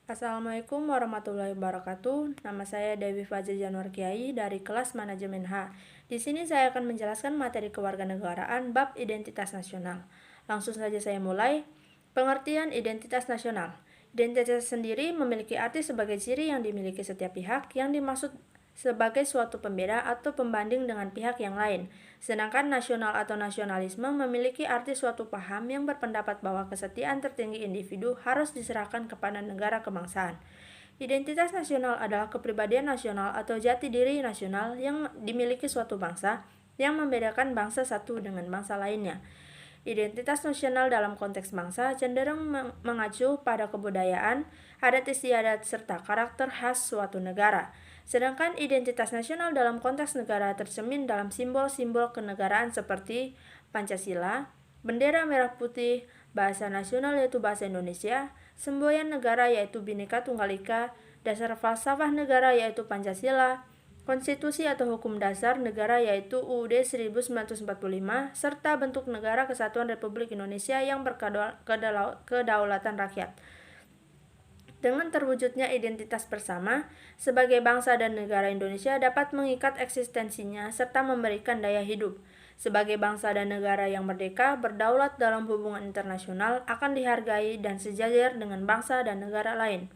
Assalamualaikum warahmatullahi wabarakatuh. Nama saya Dewi Fazil Januar Kiai dari kelas Manajemen H. Di sini saya akan menjelaskan materi kewarganegaraan bab identitas nasional. Langsung saja saya mulai. Pengertian identitas nasional. Identitas sendiri memiliki arti sebagai ciri yang dimiliki setiap pihak yang dimaksud sebagai suatu pembeda atau pembanding dengan pihak yang lain. Sedangkan nasional atau nasionalisme memiliki arti suatu paham yang berpendapat bahwa kesetiaan tertinggi individu harus diserahkan kepada negara kebangsaan. Identitas nasional adalah kepribadian nasional atau jati diri nasional yang dimiliki suatu bangsa yang membedakan bangsa satu dengan bangsa lainnya. Identitas nasional dalam konteks bangsa cenderung mengacu pada kebudayaan, adat istiadat, serta karakter khas suatu negara. Sedangkan identitas nasional dalam konteks negara tercermin dalam simbol-simbol kenegaraan seperti Pancasila, bendera merah putih, bahasa nasional yaitu bahasa Indonesia, semboyan negara yaitu Bhinneka Tunggal Ika, dasar falsafah negara yaitu Pancasila, konstitusi atau hukum dasar negara yaitu UUD 1945, serta bentuk negara Kesatuan Republik Indonesia yang berkedaulatan rakyat. Dengan terwujudnya identitas bersama, sebagai bangsa dan negara Indonesia dapat mengikat eksistensinya serta memberikan daya hidup. Sebagai bangsa dan negara yang merdeka, berdaulat dalam hubungan internasional akan dihargai dan sejajar dengan bangsa dan negara lain.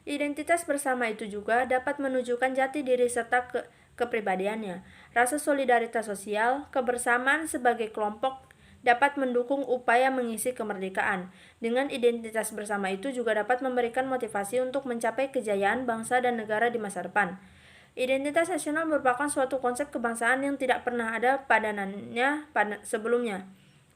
Identitas bersama itu juga dapat menunjukkan jati diri serta kepribadiannya. Rasa solidaritas sosial, kebersamaan sebagai kelompok dapat mendukung upaya mengisi kemerdekaan. Dengan identitas bersama itu juga dapat memberikan motivasi untuk mencapai kejayaan bangsa dan negara di masa depan. Identitas nasional merupakan suatu konsep kebangsaan yang tidak pernah ada padanannya sebelumnya.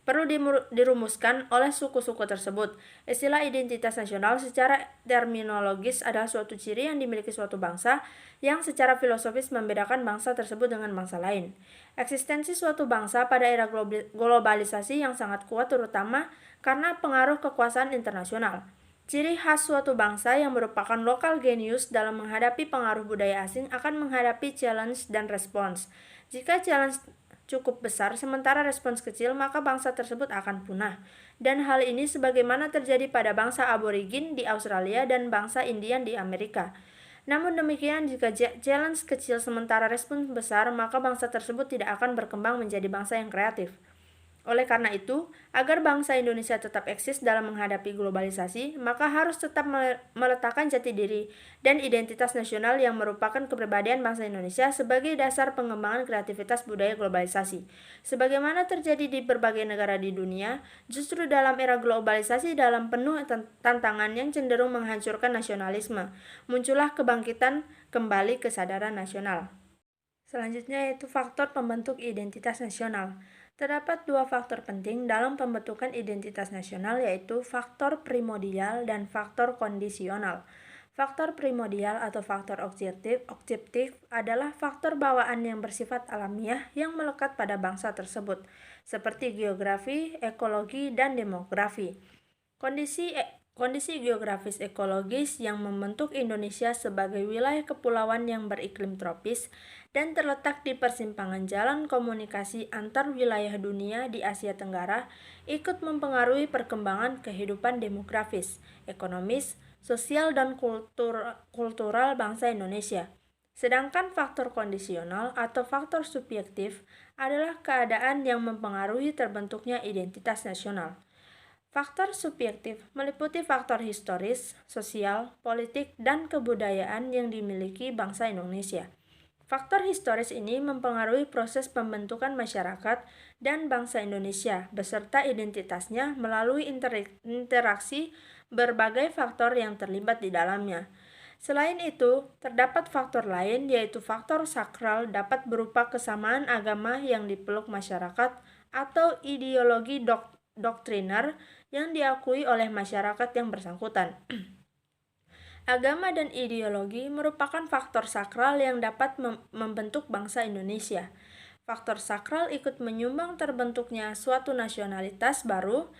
Perlu dirumuskan oleh suku-suku tersebut. Istilah identitas nasional secara terminologis adalah suatu ciri yang dimiliki suatu bangsa yang secara filosofis membedakan bangsa tersebut dengan bangsa lain. Eksistensi suatu bangsa pada era globalisasi yang sangat kuat terutama karena pengaruh kekuasaan internasional. Ciri khas suatu bangsa yang merupakan lokal genius dalam menghadapi pengaruh budaya asing akan menghadapi challenge dan respons. Jika challenge cukup besar sementara respons kecil, maka bangsa tersebut akan punah. Dan hal ini sebagaimana terjadi pada bangsa aborigin di Australia dan bangsa Indian di Amerika. Namun demikian, jika challenge kecil sementara respons besar, maka bangsa tersebut tidak akan berkembang menjadi bangsa yang kreatif. Oleh karena itu, agar bangsa Indonesia tetap eksis dalam menghadapi globalisasi, maka harus tetap meletakkan jati diri dan identitas nasional yang merupakan kepribadian bangsa Indonesia sebagai dasar pengembangan kreativitas budaya globalisasi. Sebagaimana terjadi di berbagai negara di dunia, justru dalam era globalisasi dalam penuh tantangan yang cenderung menghancurkan nasionalisme, muncullah kebangkitan kembali kesadaran nasional. Selanjutnya yaitu faktor pembentuk identitas nasional. Terdapat dua faktor penting dalam pembentukan identitas nasional yaitu faktor primordial dan faktor kondisional. Faktor primordial atau faktor objektif adalah faktor bawaan yang bersifat alamiah yang melekat pada bangsa tersebut, seperti geografi, ekologi, dan demografi. Kondisi geografis ekologis yang membentuk Indonesia sebagai wilayah kepulauan yang beriklim tropis dan terletak di persimpangan jalan komunikasi antar wilayah dunia di Asia Tenggara ikut mempengaruhi perkembangan kehidupan demografis, ekonomis, sosial, dan kultural bangsa Indonesia. Sedangkan faktor kondisional atau faktor subjektif adalah keadaan yang mempengaruhi terbentuknya identitas nasional. Faktor subjektif meliputi faktor historis, sosial, politik, dan kebudayaan yang dimiliki bangsa Indonesia. Faktor historis ini mempengaruhi proses pembentukan masyarakat dan bangsa Indonesia beserta identitasnya melalui interaksi berbagai faktor yang terlibat di dalamnya. Selain itu, terdapat faktor lain yaitu faktor sakral dapat berupa kesamaan agama yang dipeluk masyarakat atau ideologi doktriner yang diakui oleh masyarakat yang bersangkutan. Agama dan ideologi merupakan faktor sakral yang dapat membentuk bangsa Indonesia. Faktor sakral ikut menyumbang terbentuknya suatu nasionalitas baru.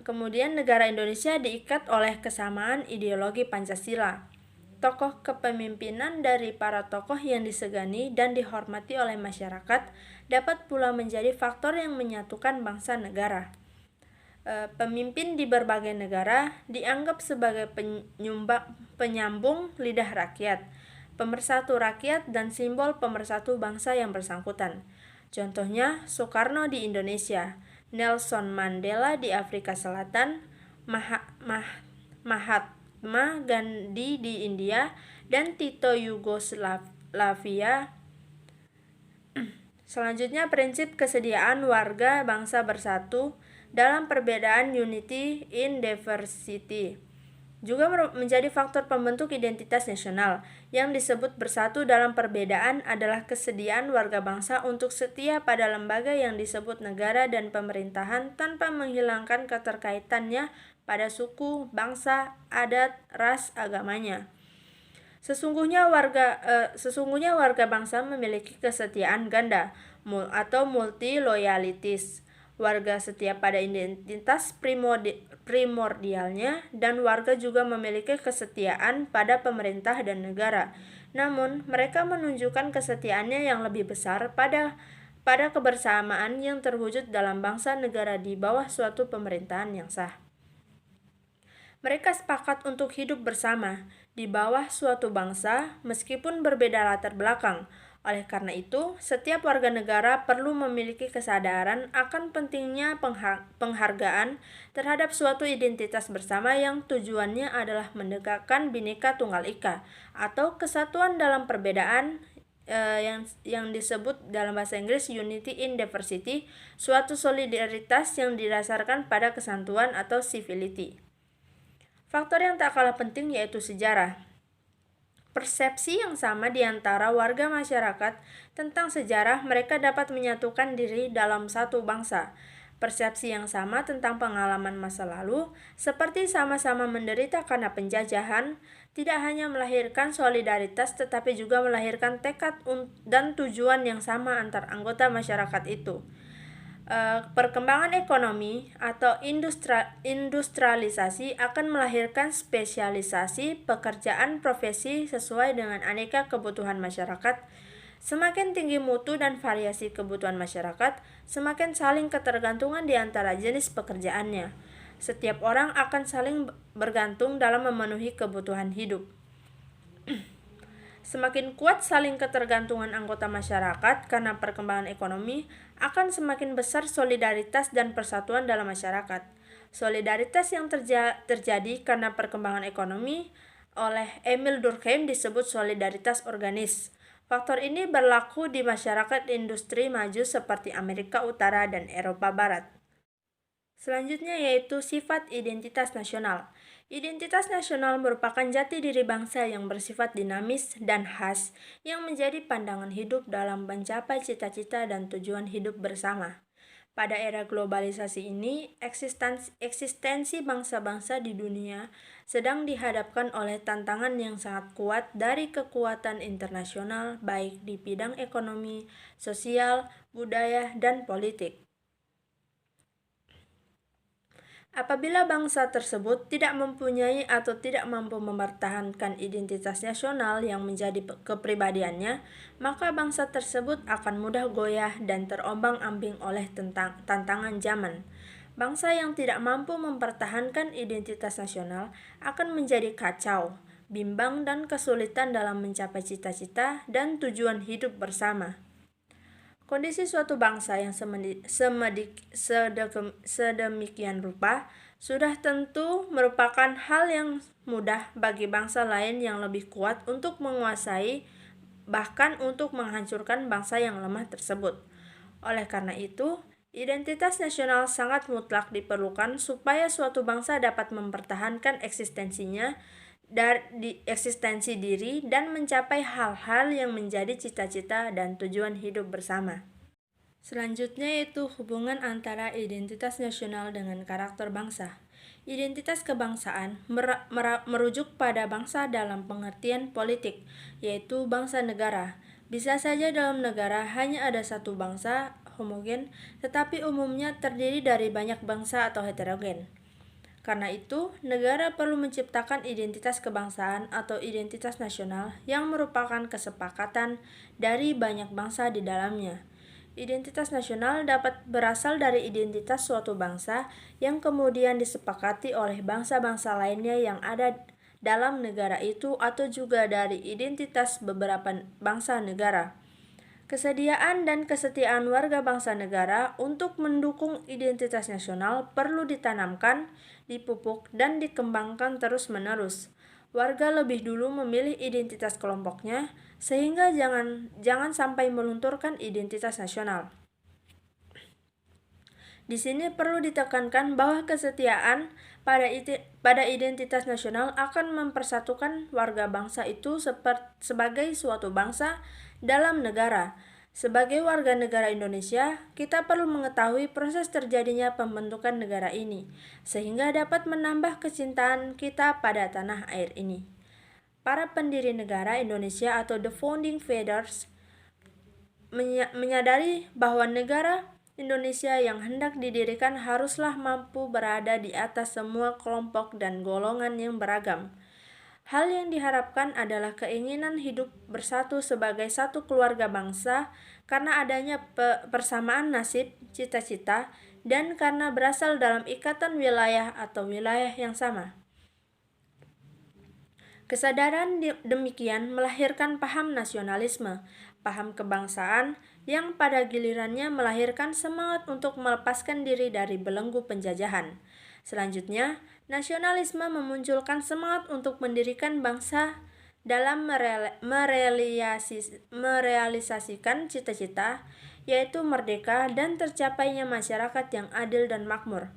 Kemudian negara Indonesia diikat oleh kesamaan ideologi Pancasila. Tokoh kepemimpinan dari para tokoh yang disegani dan dihormati oleh masyarakat dapat pula menjadi faktor yang menyatukan bangsa negara. Pemimpin di berbagai negara dianggap sebagai penyambung lidah rakyat, pemersatu rakyat, dan simbol pemersatu bangsa yang bersangkutan. Contohnya, Soekarno di Indonesia, Nelson Mandela di Afrika Selatan, Mahatma Gandhi di India, dan Tito Yugoslavia. Selanjutnya, prinsip kesediaan warga bangsa bersatu dalam perbedaan, unity in diversity, juga menjadi faktor pembentuk identitas nasional. Yang disebut bersatu dalam perbedaan adalah kesediaan warga bangsa untuk setia pada lembaga yang disebut negara dan pemerintahan tanpa menghilangkan keterkaitannya pada suku, bangsa, adat, ras, agamanya. Sesungguhnya warga bangsa memiliki kesetiaan ganda atau multi loyalities. Warga setia pada identitas primordialnya, dan warga juga memiliki kesetiaan pada pemerintah dan negara. Namun, mereka menunjukkan kesetiaannya yang lebih besar pada kebersamaan yang terwujud dalam bangsa negara di bawah suatu pemerintahan yang sah. Mereka sepakat untuk hidup bersama di bawah suatu bangsa meskipun berbeda latar belakang. Oleh karena itu, setiap warga negara perlu memiliki kesadaran akan pentingnya penghargaan terhadap suatu identitas bersama yang tujuannya adalah menegakkan Bhinneka Tunggal Ika atau kesatuan dalam perbedaan, yang disebut dalam bahasa Inggris unity in diversity, suatu solidaritas yang didasarkan pada kesatuan atau civility. Faktor yang tak kalah penting yaitu sejarah. Persepsi yang sama di antara warga masyarakat tentang sejarah mereka dapat menyatukan diri dalam satu bangsa. Persepsi yang sama tentang pengalaman masa lalu, seperti sama-sama menderita karena penjajahan, tidak hanya melahirkan solidaritas tetapi juga melahirkan tekad dan tujuan yang sama antar anggota masyarakat itu. Perkembangan ekonomi atau industrialisasi akan melahirkan spesialisasi pekerjaan profesi sesuai dengan aneka kebutuhan masyarakat. Semakin tinggi mutu dan variasi kebutuhan masyarakat, semakin saling ketergantungan di antara jenis pekerjaannya. Setiap orang akan saling bergantung dalam memenuhi kebutuhan hidup. Semakin kuat saling ketergantungan anggota masyarakat karena perkembangan ekonomi, akan semakin besar solidaritas dan persatuan dalam masyarakat. Solidaritas yang terjadi karena perkembangan ekonomi oleh Emil Durkheim disebut solidaritas organis. Faktor ini berlaku di masyarakat industri maju seperti Amerika Utara dan Eropa Barat. Selanjutnya yaitu sifat identitas nasional. Identitas nasional merupakan jati diri bangsa yang bersifat dinamis dan khas yang menjadi pandangan hidup dalam mencapai cita-cita dan tujuan hidup bersama. Pada era globalisasi ini, eksistensi bangsa-bangsa di dunia sedang dihadapkan oleh tantangan yang sangat kuat dari kekuatan internasional baik di bidang ekonomi, sosial, budaya, dan politik. Apabila bangsa tersebut tidak mempunyai atau tidak mampu mempertahankan identitas nasional yang menjadi kepribadiannya, maka bangsa tersebut akan mudah goyah dan terombang-ambing oleh tantangan zaman. Bangsa yang tidak mampu mempertahankan identitas nasional akan menjadi kacau, bimbang, dan kesulitan dalam mencapai cita-cita dan tujuan hidup bersama. Kondisi suatu bangsa yang sedemikian rupa sudah tentu merupakan hal yang mudah bagi bangsa lain yang lebih kuat untuk menguasai, bahkan untuk menghancurkan bangsa yang lemah tersebut. Oleh karena itu, identitas nasional sangat mutlak diperlukan supaya suatu bangsa dapat mempertahankan eksistensi diri dan mencapai hal-hal yang menjadi cita-cita dan tujuan hidup bersama. Selanjutnya yaitu hubungan antara identitas nasional dengan karakter bangsa. Identitas kebangsaan merujuk pada bangsa dalam pengertian politik, yaitu bangsa negara. Bisa saja dalam negara hanya ada satu bangsa homogen, tetapi umumnya terdiri dari banyak bangsa atau heterogen. Karena itu, negara perlu menciptakan identitas kebangsaan atau identitas nasional yang merupakan kesepakatan dari banyak bangsa di dalamnya. Identitas nasional dapat berasal dari identitas suatu bangsa yang kemudian disepakati oleh bangsa-bangsa lainnya yang ada dalam negara itu atau juga dari identitas beberapa bangsa negara. Kesediaan dan kesetiaan warga bangsa negara untuk mendukung identitas nasional perlu ditanamkan, dipupuk, dan dikembangkan terus-menerus. Warga lebih dulu memilih identitas kelompoknya, sehingga jangan sampai melunturkan identitas nasional. Di sini perlu ditekankan bahwa kesetiaan pada identitas nasional akan mempersatukan warga bangsa itu sebagai suatu bangsa dalam negara. Sebagai warga negara Indonesia, kita perlu mengetahui proses terjadinya pembentukan negara ini, sehingga dapat menambah kecintaan kita pada tanah air ini. Para pendiri negara Indonesia atau the founding fathers menyadari bahwa negara Indonesia yang hendak didirikan haruslah mampu berada di atas semua kelompok dan golongan yang beragam. Hal yang diharapkan adalah keinginan hidup bersatu sebagai satu keluarga bangsa karena adanya persamaan nasib, cita-cita, dan karena berasal dalam ikatan wilayah atau wilayah yang sama. Kesadaran demikian melahirkan paham nasionalisme, paham kebangsaan yang pada gilirannya melahirkan semangat untuk melepaskan diri dari belenggu penjajahan. Selanjutnya, nasionalisme memunculkan semangat untuk mendirikan bangsa dalam merealisasikan cita-cita, yaitu merdeka dan tercapainya masyarakat yang adil dan makmur.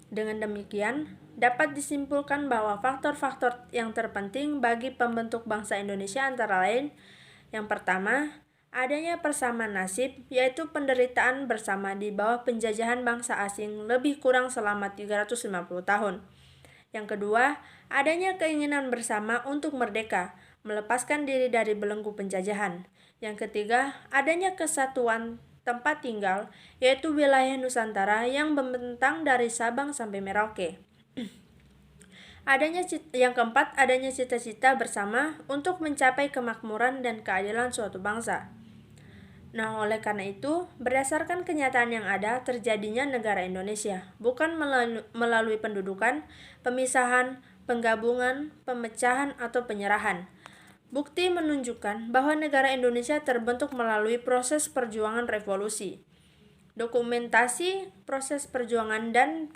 Dengan demikian, dapat disimpulkan bahwa faktor-faktor yang terpenting bagi pembentuk bangsa Indonesia antara lain, yang pertama, adanya persamaan nasib, yaitu penderitaan bersama di bawah penjajahan bangsa asing lebih kurang selama 350 tahun. Yang kedua, adanya keinginan bersama untuk merdeka, melepaskan diri dari belenggu penjajahan. Yang ketiga, adanya kesatuan tempat tinggal, yaitu wilayah Nusantara yang membentang dari Sabang sampai Merauke. Yang keempat, adanya cita-cita bersama untuk mencapai kemakmuran dan keadilan suatu bangsa. Nah, oleh karena itu, berdasarkan kenyataan yang ada, terjadinya negara Indonesia, bukan melalui pendudukan, pemisahan, penggabungan, pemecahan, atau penyerahan. Bukti menunjukkan bahwa negara Indonesia terbentuk melalui proses perjuangan revolusi. Dokumentasi proses perjuangan dan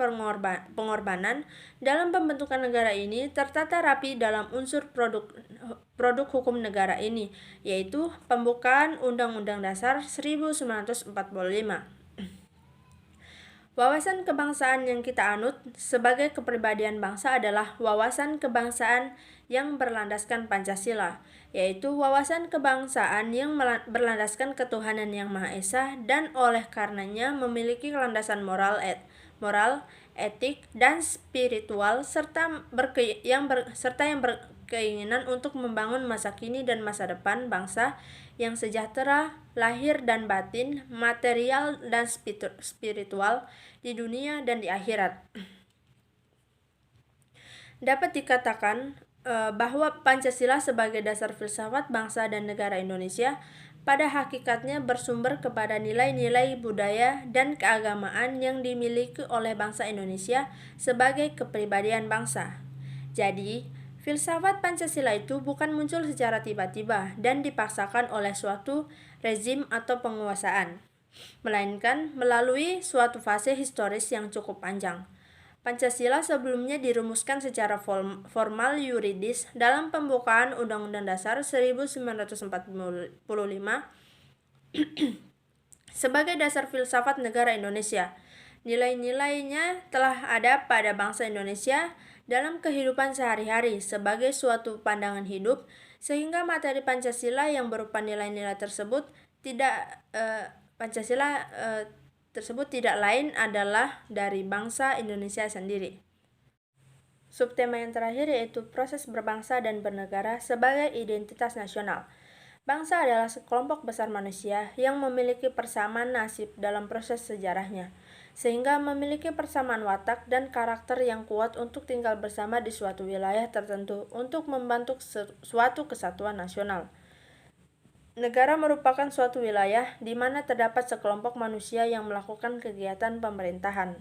pengorbanan dalam pembentukan negara ini tertata rapi dalam unsur produk hukum negara ini, yaitu pembukaan Undang-Undang Dasar 1945. Wawasan kebangsaan yang kita anut sebagai kepribadian bangsa adalah wawasan kebangsaan yang berlandaskan Pancasila, yaitu wawasan kebangsaan yang berlandaskan ketuhanan yang Maha Esa dan oleh karenanya memiliki landasan moral, etik, dan spiritual serta yang berkeinginan untuk membangun masa kini dan masa depan bangsa yang sejahtera, lahir dan batin, material dan spiritual di dunia dan di akhirat. Dapat dikatakan bahwa Pancasila sebagai dasar filsafat bangsa dan negara Indonesia pada hakikatnya bersumber kepada nilai-nilai budaya dan keagamaan yang dimiliki oleh bangsa Indonesia sebagai kepribadian bangsa. Jadi, filsafat Pancasila itu bukan muncul secara tiba-tiba dan dipaksakan oleh suatu rezim atau penguasaan, melainkan melalui suatu fase historis yang cukup panjang. Pancasila sebelumnya dirumuskan secara formal yuridis dalam pembukaan Undang-Undang Dasar 1945 sebagai dasar filsafat negara Indonesia. Nilai-nilainya telah ada pada bangsa Indonesia dalam kehidupan sehari-hari sebagai suatu pandangan hidup, sehingga materi Pancasila yang berupa nilai-nilai tersebut tidak lain adalah dari bangsa Indonesia sendiri. Subtema yang terakhir yaitu proses berbangsa dan bernegara sebagai identitas nasional. Bangsa adalah sekelompok besar manusia yang memiliki persamaan nasib dalam proses sejarahnya, sehingga memiliki persamaan watak dan karakter yang kuat untuk tinggal bersama di suatu wilayah tertentu untuk membentuk suatu kesatuan nasional. Negara merupakan suatu wilayah di mana terdapat sekelompok manusia yang melakukan kegiatan pemerintahan.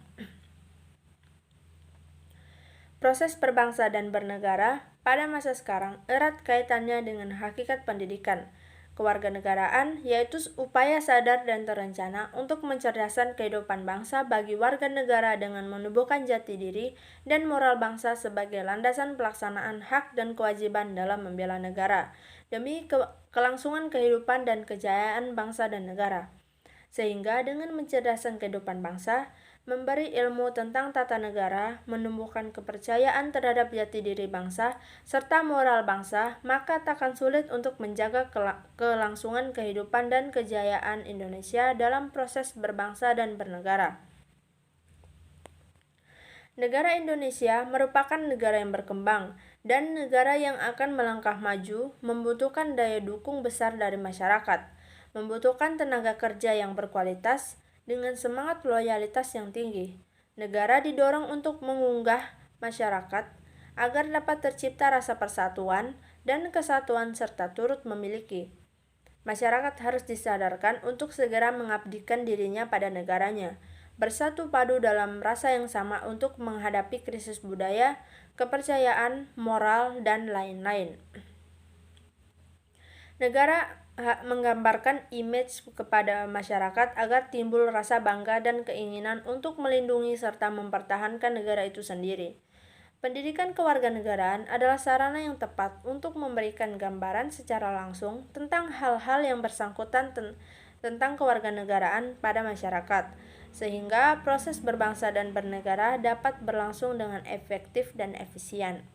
Proses berbangsa dan bernegara pada masa sekarang erat kaitannya dengan hakikat pendidikan. Kewarganegaraan yaitu upaya sadar dan terencana untuk mencerdaskan kehidupan bangsa bagi warga negara dengan menumbuhkan jati diri dan moral bangsa sebagai landasan pelaksanaan hak dan kewajiban dalam membela negara demi kelangsungan kehidupan dan kejayaan bangsa dan negara. Sehingga dengan mencerdaskan kehidupan bangsa, memberi ilmu tentang tata negara, menumbuhkan kepercayaan terhadap jati diri bangsa, serta moral bangsa, maka takkan sulit untuk menjaga kelangsungan kehidupan dan kejayaan Indonesia dalam proses berbangsa dan bernegara. Negara Indonesia merupakan negara yang berkembang, dan negara yang akan melangkah maju membutuhkan daya dukung besar dari masyarakat, membutuhkan tenaga kerja yang berkualitas, dengan semangat loyalitas yang tinggi. Negara didorong untuk mengunggah masyarakat agar dapat tercipta rasa persatuan dan kesatuan serta turut memiliki. Masyarakat harus disadarkan untuk segera mengabdikan dirinya pada negaranya, bersatu padu dalam rasa yang sama untuk menghadapi krisis budaya, kepercayaan, moral, dan lain-lain. Negara menggambarkan image kepada masyarakat agar timbul rasa bangga dan keinginan untuk melindungi serta mempertahankan negara itu sendiri. Pendidikan kewarganegaraan adalah sarana yang tepat untuk memberikan gambaran secara langsung tentang hal-hal yang bersangkutan tentang kewarganegaraan pada masyarakat, sehingga proses berbangsa dan bernegara dapat berlangsung dengan efektif dan efisien.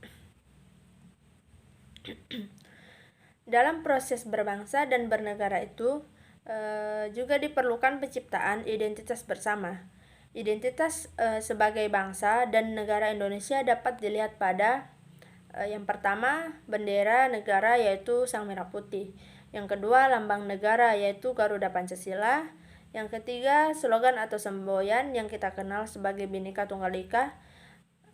Dalam proses berbangsa dan bernegara itu juga diperlukan penciptaan identitas bersama. Identitas sebagai bangsa dan negara Indonesia dapat dilihat pada yang pertama, bendera negara yaitu Sang Merah Putih. Yang kedua, lambang negara yaitu Garuda Pancasila. Yang ketiga, slogan atau semboyan yang kita kenal sebagai Bhinneka Tunggal Ika.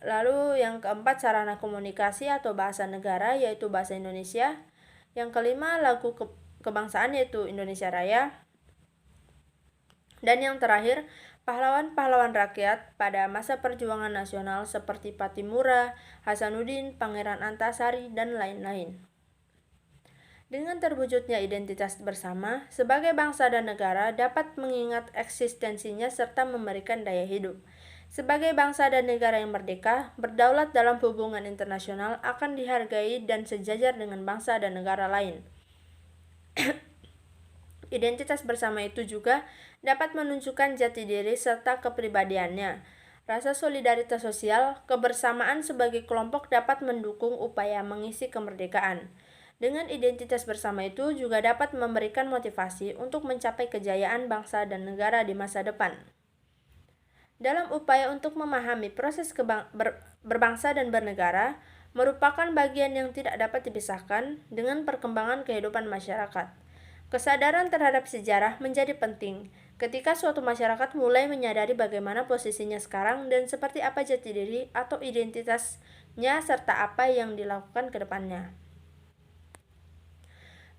Lalu yang keempat, sarana komunikasi atau bahasa negara yaitu bahasa Indonesia. Yang kelima, lagu kebangsaan yaitu Indonesia Raya. Dan yang terakhir, pahlawan-pahlawan rakyat pada masa perjuangan nasional seperti Pattimura, Hasanuddin, Pangeran Antasari, dan lain-lain. Dengan terwujudnya identitas bersama, sebagai bangsa dan negara dapat mengingat eksistensinya serta memberikan daya hidup. Sebagai bangsa dan negara yang merdeka, berdaulat dalam hubungan internasional akan dihargai dan sejajar dengan bangsa dan negara lain. Identitas bersama itu juga dapat menunjukkan jati diri serta kepribadiannya. Rasa solidaritas sosial, kebersamaan sebagai kelompok dapat mendukung upaya mengisi kemerdekaan. Dengan identitas bersama itu juga dapat memberikan motivasi untuk mencapai kejayaan bangsa dan negara di masa depan. Dalam upaya untuk memahami proses berbangsa dan bernegara, merupakan bagian yang tidak dapat dipisahkan dengan perkembangan kehidupan masyarakat. Kesadaran terhadap sejarah menjadi penting ketika suatu masyarakat mulai menyadari bagaimana posisinya sekarang dan seperti apa jati diri atau identitasnya serta apa yang dilakukan ke depannya.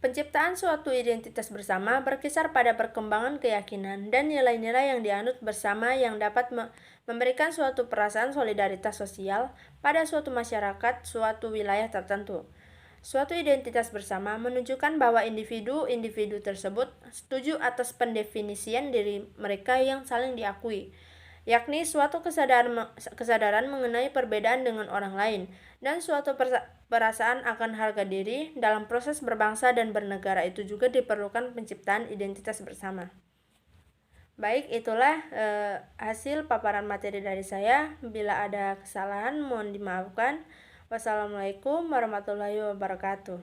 Penciptaan suatu identitas bersama berkisar pada perkembangan keyakinan dan nilai-nilai yang dianut bersama yang dapat memberikan suatu perasaan solidaritas sosial pada suatu masyarakat, suatu wilayah tertentu. Suatu identitas bersama menunjukkan bahwa individu-individu tersebut setuju atas pendefinisian diri mereka yang saling diakui, yakni suatu kesadaran mengenai perbedaan dengan orang lain, dan suatu perasaan akan harga diri. Dalam proses berbangsa dan bernegara itu juga diperlukan penciptaan identitas bersama. Baik, itulah hasil paparan materi dari saya. Bila ada kesalahan mohon dimaafkan. Wassalamualaikum warahmatullahi wabarakatuh.